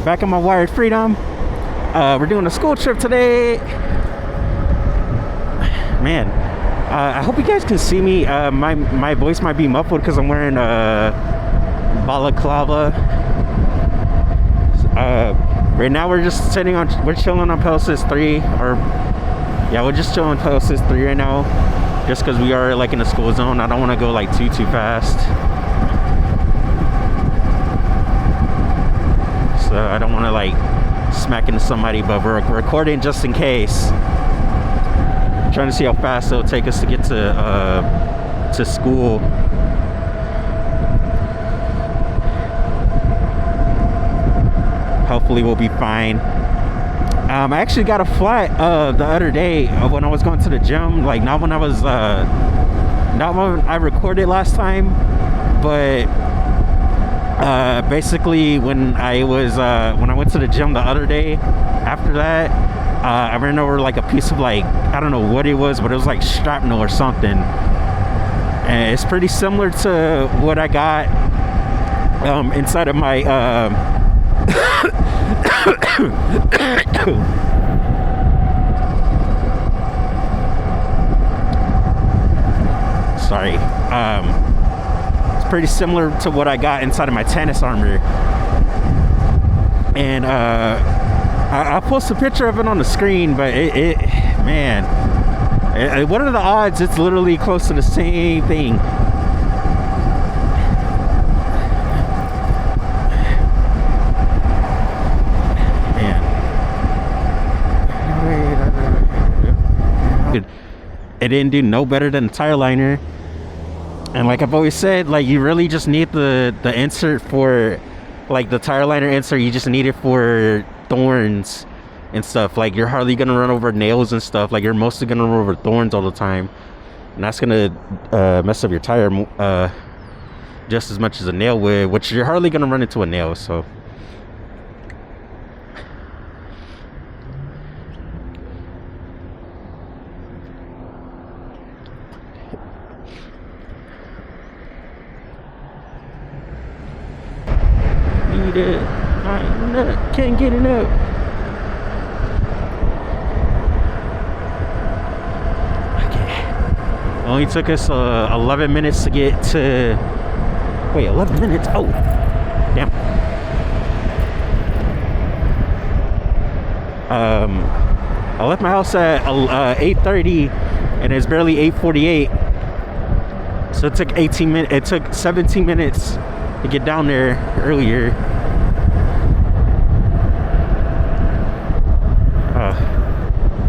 back on my Wired Freedom. We're doing a school trip today. Man, I hope you guys can see me. My voice might be muffled because I'm wearing a balaclava. Right now we're just we're chilling on Pelsis 3, we're just chilling Pelsis 3 right now, just because we are like in a school zone. I don't want to go like too fast, so I don't want to like smack into somebody, but we're recording just in case. Trying to see how fast it'll take us to get to school. Hopefully we'll be fine. I actually got a flight the other day when I was going to the gym. Like not when I recorded last time, but basically when I went to the gym the other day. After that, I ran over like a piece of like, I don't know what it was, but it was like shrapnel or something. And it's pretty similar to what I got inside of my sorry. It's pretty similar to what I got inside of my tennis armor. And I'll post a picture of it on the screen, but what are the odds it's literally close to the same thing? It didn't do no better than the tire liner. And like I've always said, like you really just need the insert for, like the tire liner insert, you just need it for thorns and stuff. Like you're hardly gonna run over nails and stuff. Like you're mostly gonna run over thorns all the time, and that's gonna mess up your tire just as much as a nail would, which you're hardly gonna run into a nail. So need it. Can't get it up. Okay. Only took us 11 minutes to get to. Wait, 11 minutes? Oh, damn. I left my house at 8:30, and it's barely 8:48. So it took 18 minutes. It took 17 minutes to get down there earlier.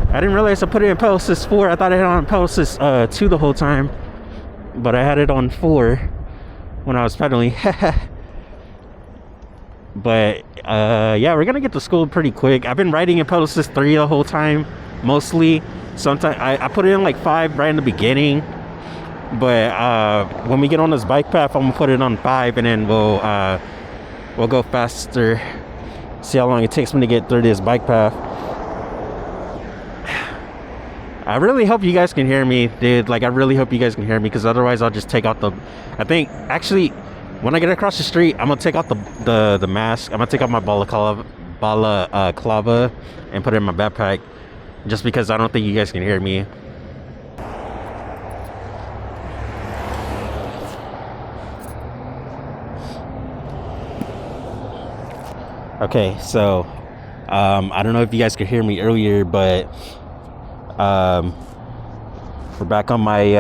I didn't realize I put it in Pelsis 4. I thought I had it on Pelsis 2 the whole time, but I had it on 4 when I was pedaling. But yeah, we're gonna get to school pretty quick. I've been riding in Pelsis 3 the whole time, mostly. Sometimes I put it in like 5 right in the beginning, but when we get on this bike path, I'm gonna put it on 5, and then we'll go faster. See how long it takes me to get through this bike path. I really hope you guys can hear me, dude. Like I really hope you guys can hear me, because otherwise I'll just take out I think actually when I get across the street, I'm gonna take out the mask. I'm gonna take out my balaclava and put it in my backpack, just because I don't think you guys can hear me. Okay, so I don't know if you guys could hear me earlier, but we're back on my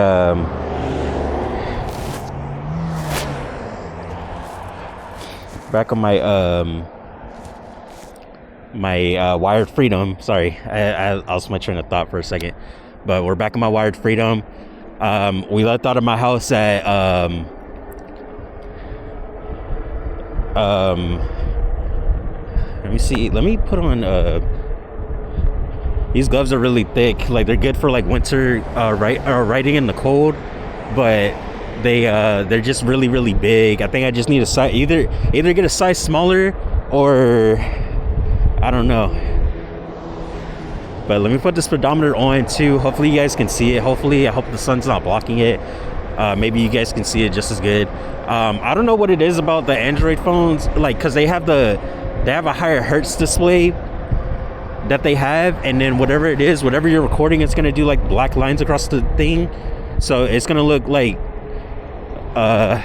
Wired Freedom. Sorry, I lost my train of thought for a second, but we're back on my Wired Freedom. We left out of my house at let me see. Let me put on these gloves are really thick. Like they're good for like winter riding in the cold, but they're just really big. I think I just need a size, either get a size smaller, or I don't know. But let me put the speedometer on too. Hopefully you guys can see it. Hopefully, I hope the sun's not blocking it. Maybe you guys can see it just as good. I don't know what it is about the Android phones, like, because they have the they have a higher hertz display that they have, and then whatever it is, whatever you're recording, it's gonna do like black lines across the thing. So it's gonna look like the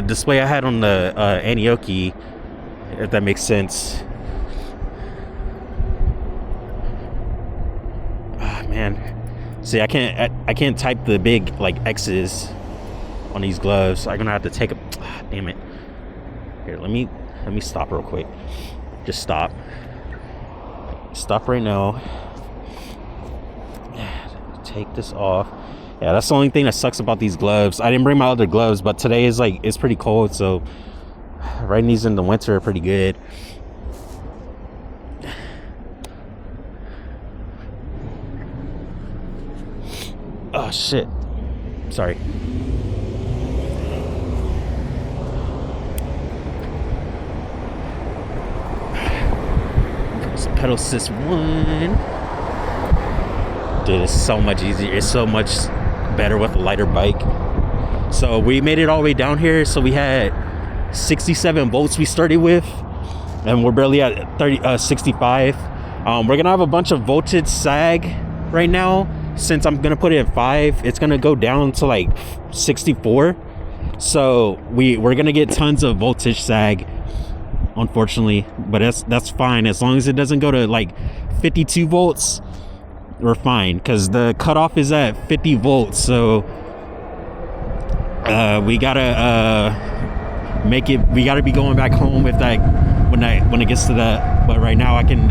display I had on the Anioki, if that makes sense. Ah, man, see, I can't type the big like X's on these gloves. I'm gonna have to take a damn it. Here, let me stop real quick. Just stop right now. Take this off. Yeah, that's the only thing that sucks about these gloves. I didn't bring my other gloves, but today is like, it's pretty cold, so riding these in the winter are pretty good. Oh shit, sorry. Pedal assist 1. Dude, it's so much easier. It's so much better with a lighter bike. So we made it all the way down here. So we had 67 volts we started with, and we're barely at 65. We're gonna have a bunch of voltage sag right now. Since I'm gonna put it at 5, it's gonna go down to like 64. So we're gonna get tons of voltage sag, unfortunately, but that's fine as long as it doesn't go to like 52 volts. We're fine, because the cutoff is at 50 volts. So we gotta make it. We gotta be going back home if that when it gets to that. But right now I can.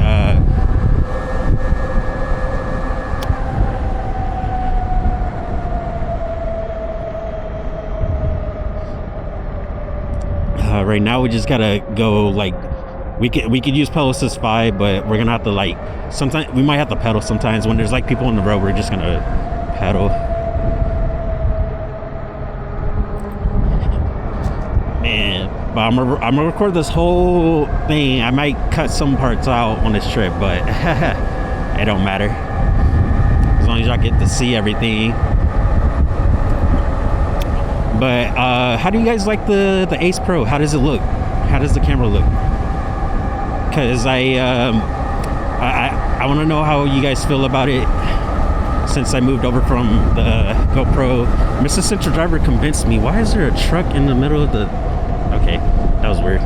Right now we just gotta go like we could use pedal assist 5, but we're gonna have to like sometimes we might have to pedal sometimes when there's like people on the road. We're just gonna pedal. Man, but I'm gonna record this whole thing. I might cut some parts out on this trip, but it don't matter as long as y'all get to see everything. But how do you guys like the Ace Pro? How does it look? How does the camera look? Because I want to know how you guys feel about it since I moved over from the GoPro. Mr. Central Driver convinced me. Why is there a truck in the middle of the... Okay, that was weird.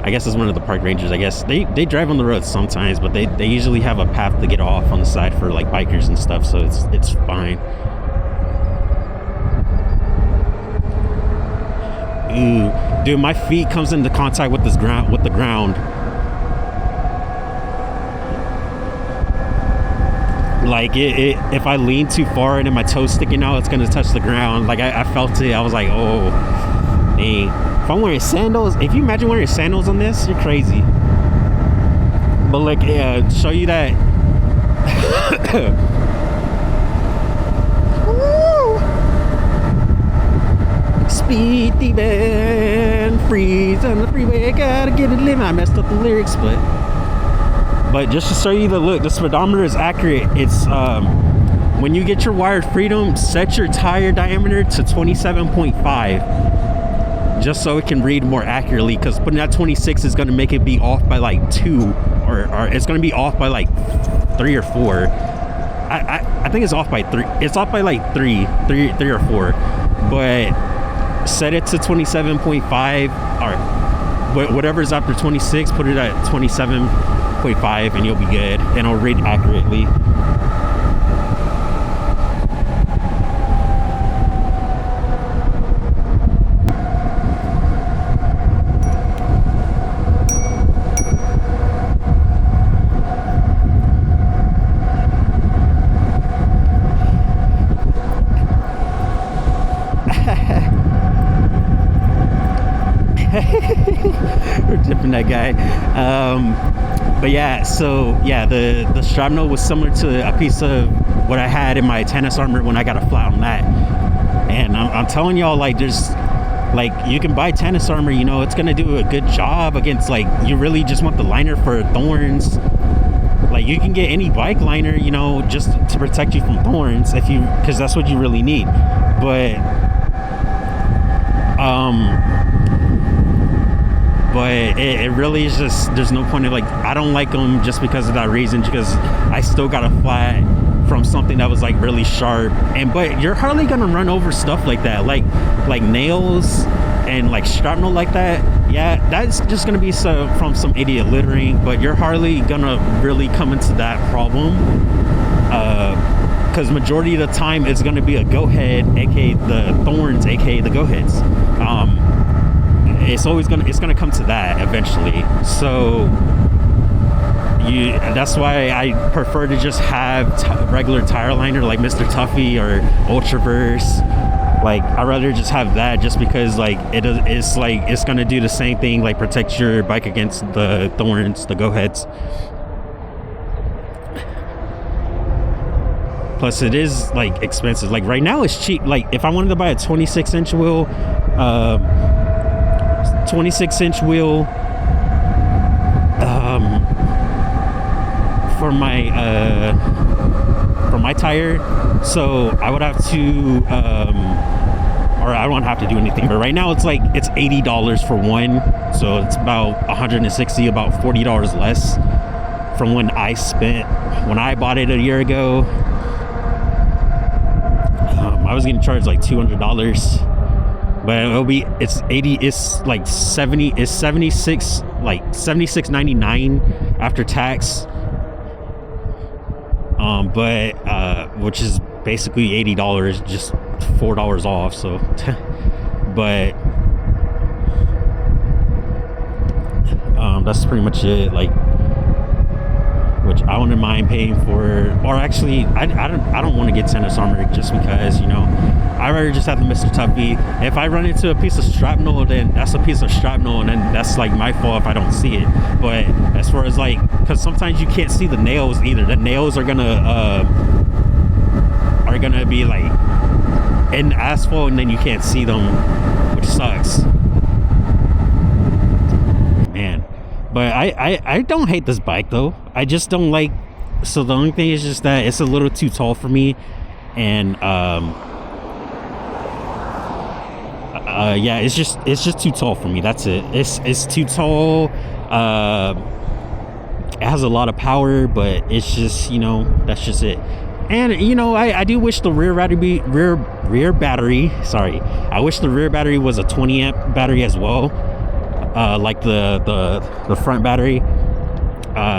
I guess it's one of the park rangers. I guess they drive on the road sometimes, but they usually have a path to get off on the side for like bikers and stuff, so it's fine. Ooh, dude, my feet comes into contact with the ground. Like if I lean too far and then my toes sticking out, it's gonna touch the ground. Like I felt it. I was like, oh, dang. If I'm wearing sandals, if you imagine wearing sandals on this, you're crazy. But like, show you that. Speed demon, freeze on the freeway, gotta get it living. I messed up the lyrics, but just to show you the look, the speedometer is accurate. It's when you get your wired freedom, set your tire diameter to 27.5. just so it can read more accurately, because putting that 26 is going to make it be off by like 2 or it's going to be off by like 3 or 4. I think it's off by 3. It's off by like 3 or 4, but set it to 27.5 or whatever's after 26, put it at 27.5 and you'll be good, and it'll read accurately. We're tipping that guy. But yeah, so yeah, the shrapnel was similar to a piece of what I had in my tennis armor when I got a flat on that. And I'm telling y'all, like, there's like, you can buy tennis armor, you know, it's gonna do a good job against, like, you really just want the liner for thorns. Like, you can get any bike liner, you know, just to protect you from thorns, if you, because that's what you really need. but it really is just, there's no point in, like, I don't like them just because of that reason, because I still got a flat from something that was like really sharp. But you're hardly gonna run over stuff like that, like nails and like shrapnel like that. Yeah, that's just gonna be from some idiot littering, but you're hardly gonna really come into that problem, because majority of the time it's gonna be a goat head, aka the thorns, aka the goat heads. It's gonna come to that eventually. So that's why I prefer to just have regular tire liner like Mr. Tuffy or Ultraverse. Like, I'd rather just have that, just because like it's gonna do the same thing, like protect your bike against the thorns, the goat heads. Plus it is like expensive. Like right now it's cheap. Like if I wanted to buy a 26-inch wheel, 26-inch wheel for my tire, so I would have to or I don't have to do anything, but right now it's $80 for one, so it's about $160, about $40 less from when I bought it a year ago. I was getting charged like $200, but it's like 70, it's 76, like $76.99 after tax, but which is basically $80, just $4 off. So but that's pretty much it, like, which I wouldn't mind paying for. Or actually, I don't want to get tennis armor, just because, you know, I'd rather just have the Mr. Tuffy. If I run into a piece of shrapnel, then that's a piece of shrapnel, and then that's like my fault if I don't see it. But as far as like, because sometimes you can't see the nails either. The nails are gonna be like in asphalt, and then you can't see them, which sucks, man. But I don't hate this bike though. I just don't like, so the only thing is just that it's a little too tall for me, and yeah, it's just too tall for me. That's it. It's too tall. It has a lot of power, but it's just, you know, that's just it. And you know, I do wish the rear battery, sorry, I wish the rear battery was a 20 amp battery as well, like the front battery,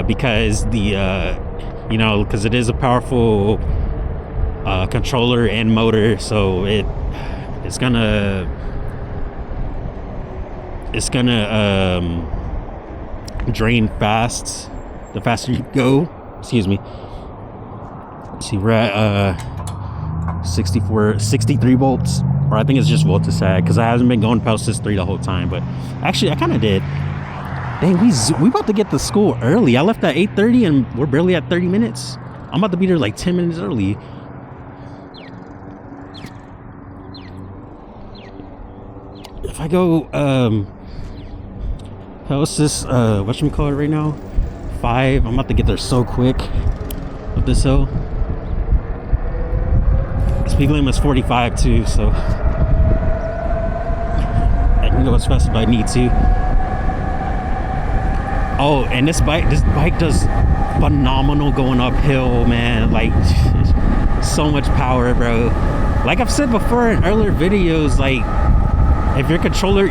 because you know, because it is a powerful controller and motor, so it's gonna drain fast the faster you go. Excuse me. See, we're at 63 volts, or I think it's just voltage-sag, because I haven't been going past this 3 the whole time. But actually I kind of did. Dang, we about to get to school early. I left at 8:30 and we're barely at 30 minutes. I'm about to be there like 10 minutes early. If I go how's this whatchamacallit right now, 5, I'm about to get there so quick up this hill. Speed limit is 45 too, so I can go as fast as I need to. Oh, and this bike does phenomenal going uphill, man. Like, so much power, bro. Like I've said before in earlier videos, like, if your controller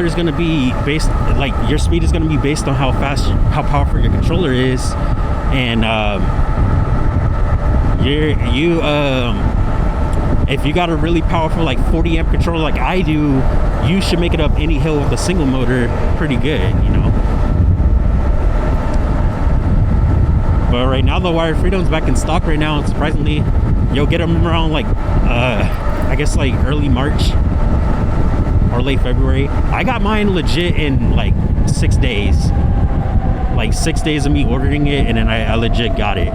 is going to be based, like, your speed is going to be based on how powerful your controller is, and if you got a really powerful like 40 amp controller like I do, you should make it up any hill with a single motor pretty good, you know. But right now the Wired Freedom's back in stock right now, and surprisingly you'll get them around like I guess like early March or late February. I got mine legit in like 6 days, like 6 days of me ordering it, and then I legit got it.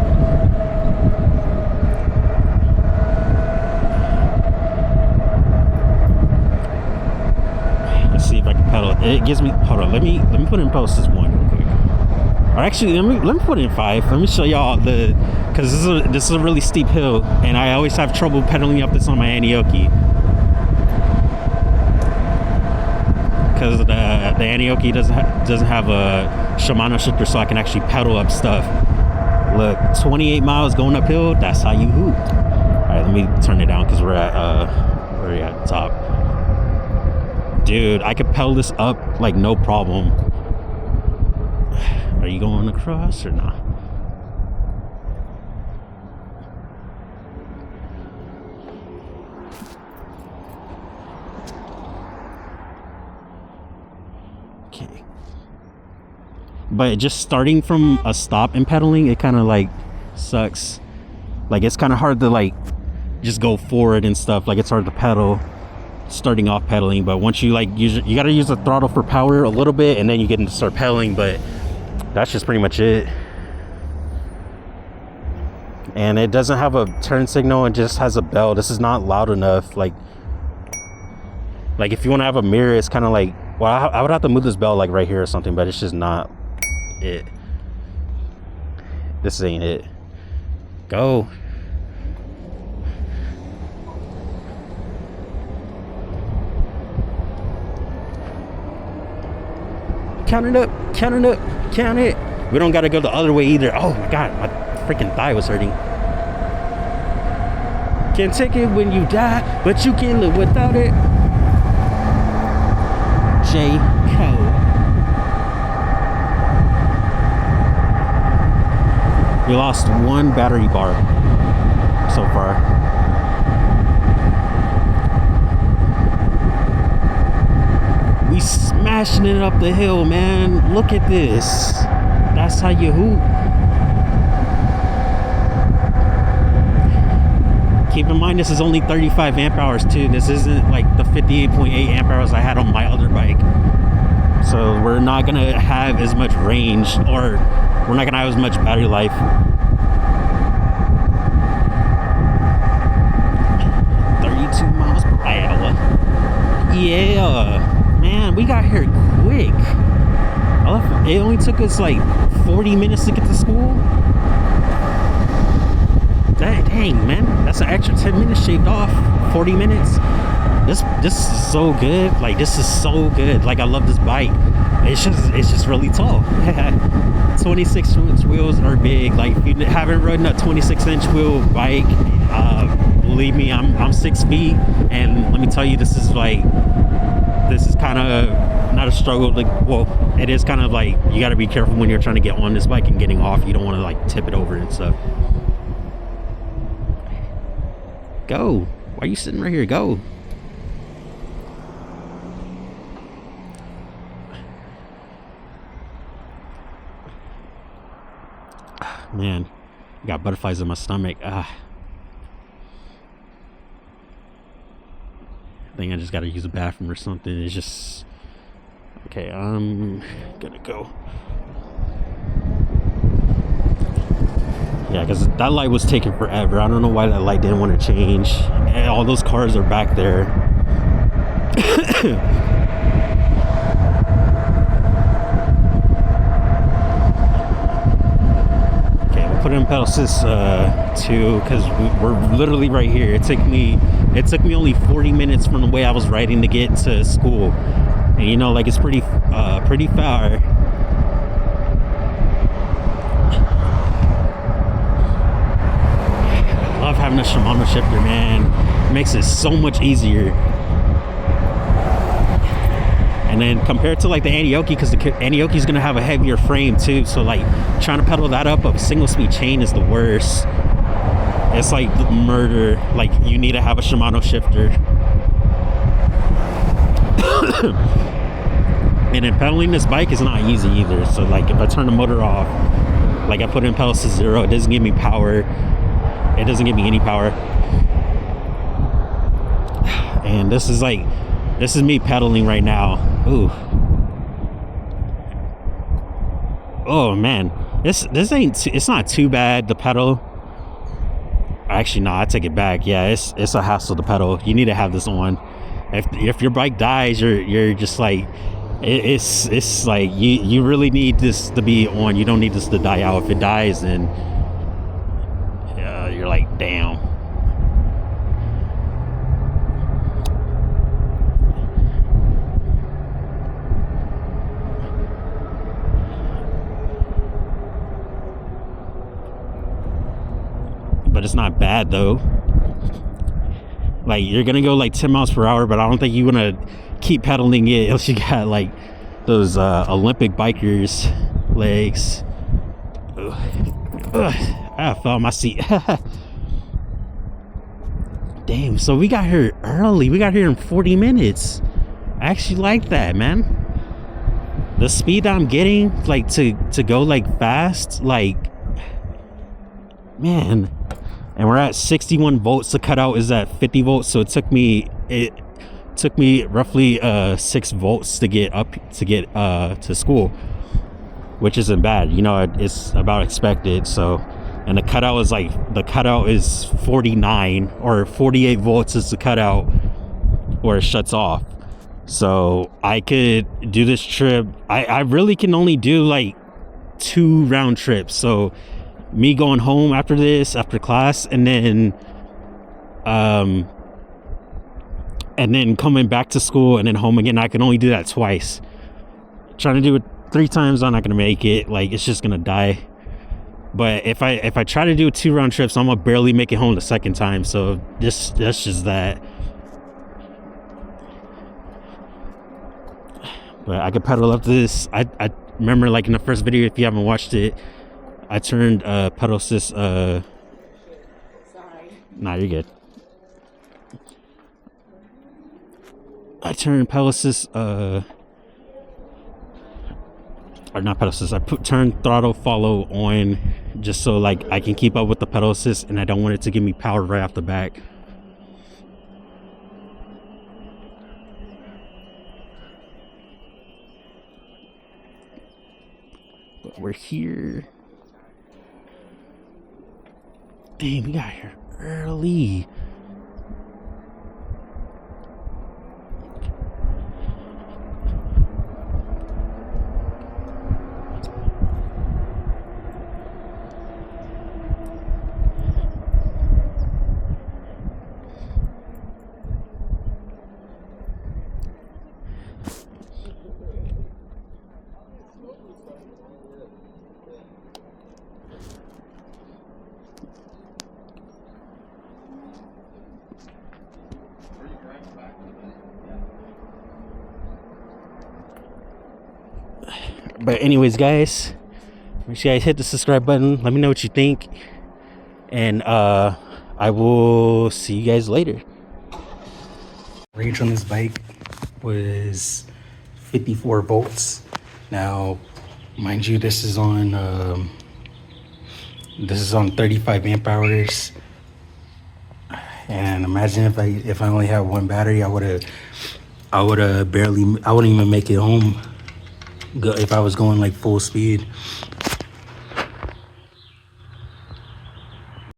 Let's see if I can pedal. It gives me, hold on, let me put in post this one real quick. Or actually, let me put in 5. Let me show y'all because this is a really steep hill, and I always have trouble pedaling up this on my Anioki. because the Anioki doesn't have a Shimano shifter, so I can actually pedal up stuff. Look, 28 miles going uphill. That's how you hoop. All right, let me turn it down because we're at the top. Dude, I could pedal this up like no problem. Are you going across or not? Okay. But just starting from a stop and pedaling, it kind of like sucks. Like it's kind of hard to like just go forward and stuff. Like it's hard to pedal starting off pedaling, but once you like use you got to use the throttle for power a little bit, and then you get to start pedaling. But that's just pretty much it. And it doesn't have a turn signal, it just has a bell. This is not loud enough. Like if you want to have a mirror, it's kind of like, well, I would have to move this bell like right here or something, but it's just not it. This ain't it. Go. Count it up, count it up, count it. We don't gotta go the other way either. Oh my god, my freaking thigh was hurting. Can't take it when you die, but you can live without it. J. Cole. We lost one battery bar so far. We smashing it up the hill, man. Look at this. That's how you hoop. Keep in mind, this is only 35 amp hours too. This isn't like the 58.8 amp hours I had on my other bike. So we're not gonna have as much range, or we're not gonna have as much battery life. Miles per hour. Yeah, man, we got here quick. It only took us like 40 minutes to get to school. Dang, man, that's an extra 10 minutes shaved off. 40 minutes. This is so good. Like, this is so good. Like, I love this bike. It's just really tall. 26-inch wheels are big. Like, if you haven't ridden a 26-inch wheel bike, believe me, I'm 6 feet, and let me tell you, this is kind of not a struggle. Like, well, it is kind of like, you got to be careful when you're trying to get on this bike and getting off. You don't want to like tip it over and stuff. Go. Why are you sitting right here? Go. Man, I got butterflies in my stomach. I think I just gotta use a bathroom or something. It's just okay. I'm gonna go. Yeah, because that light was taking forever. I don't know why that light didn't want to change. And all those cars are back there. Put in pedal assist 2 because we're literally right here. It took me only 40 minutes from the way I was riding to get to school, and you know, like, it's pretty far. I love having a Shimano shifter, man. It makes it so much easier. And then compared to like the Anioki, because the Anioki is gonna have a heavier frame too, so like trying to pedal that up a single speed chain is the worst. It's like murder. Like, you need to have a Shimano shifter. And then pedaling this bike is not easy either. So like, if I turn the motor off, like I put in pedal to 0, it doesn't give me power. It doesn't give me any power. And this is me pedaling right now. Ooh. Oh man, it's not too bad to pedal. Actually, no, I take it back. Yeah, it's a hassle to pedal. You need to have this on. If your bike dies, you're just like, it's like you really need this to be on. You don't need this to die out. If it dies, then you're like, damn. not bad though. Like, you're gonna go like 10 miles per hour, but I don't think you wanna keep pedaling it unless you got like those Olympic bikers legs. I fell on my seat. Damn, so we got here early. We got here in 40 minutes. I actually like that, man. The speed I'm getting, like, to go like fast, like, man. And we're at 61 volts. The cutout is at 50 volts, so it took me roughly 6 volts to get to school, which isn't bad, you know. It's about expected. So, and the cutout is 49 or 48 volts is the cutout where it shuts off. So I could do this trip. I really can only do like 2 round trips. So me going home after class, and then coming back to school and then home again. I can only do that twice. Trying to do it 3 times, I'm not gonna make it. Like, it's just gonna die. But if I try to do 2 round trips, I'm gonna barely make it home the second time. So that's just that. But I could pedal up this. I remember, like, in the first video, if you haven't watched it, I turned pedal assist. Sorry. Nah, you're good. I turned pedal assist. Or not pedal assist. I turned throttle follow on just so, like, I can keep up with the pedal assist, and I don't want it to give me power right off the back. But we're here. Damn, we got here early. But anyways, guys, make sure you guys hit the subscribe button. Let me know what you think, and I will see you guys later. Range on this bike was 54 volts. Now, mind you, this is on 35 amp hours. And imagine if I only had 1 battery, I wouldn't even make it home if I was going like full speed.